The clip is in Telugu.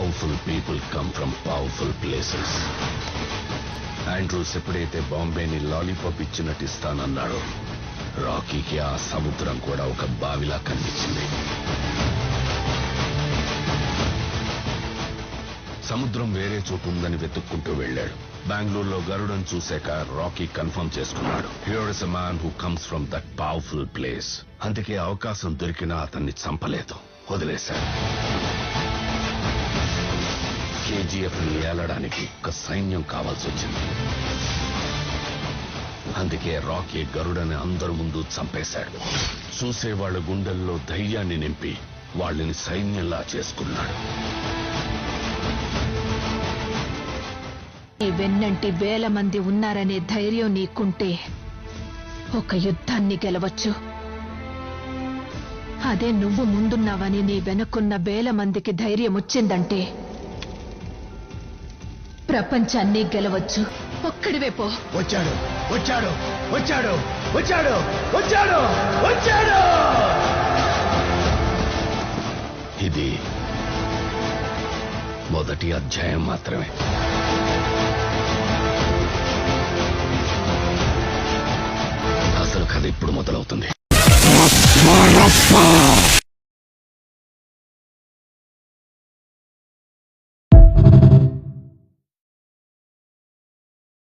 Powerful people come from powerful places. Andrews ఎప్పుడైతే బాంబేని లాలీపాప్ ఇచ్చినట్టు ఇస్తానన్నాడో, రాకీకి ఆ సముద్రం కూడా ఒక బావిలా కనిపించింది. సముద్రం వేరే చోటు ఉందని వెతుక్కుంటూ వెళ్ళాడు. బెంగళూరులో గరుడను చూశాక రాకీ కన్ఫర్మ్ చేసుకున్నాడు, here is a man who comes from that powerful place. అందుకే అవకాశం దొరికినా అతన్ని చంపలేదు, వదిలేశాడు. కేజీఎఫ్ ని ఏలడానికి ఒక సైన్యం కావాల్సి వచ్చింది. అందుకే రాకీ గరుడని అందరి ముందు చంపేశాడు. చూసేవాళ్ల గుండెల్లో ధైర్యాన్ని నింపి వాళ్ళని సైన్యంలా చేసుకున్నాడు. నీ వెన్నంటి 1000 మంది ఉన్నారనే ధైర్యం నీకుంటే ఒక యుద్ధాన్ని గెలవచ్చు. అదే నువ్వు ముందున్నావని నీ వెనుకున్న 1000 మందికి ధైర్యం వచ్చిందంటే ప్రపంచాన్ని గెలవచ్చు. ఒక్కడివే పో. వచ్చాడు వచ్చాడు వచ్చాడు వచ్చాడు వచ్చాడు వచ్చాడు. ఇది మొదటి అధ్యాయం మాత్రమే. అసలు కథ ఇప్పుడు మొదలవుతుంది.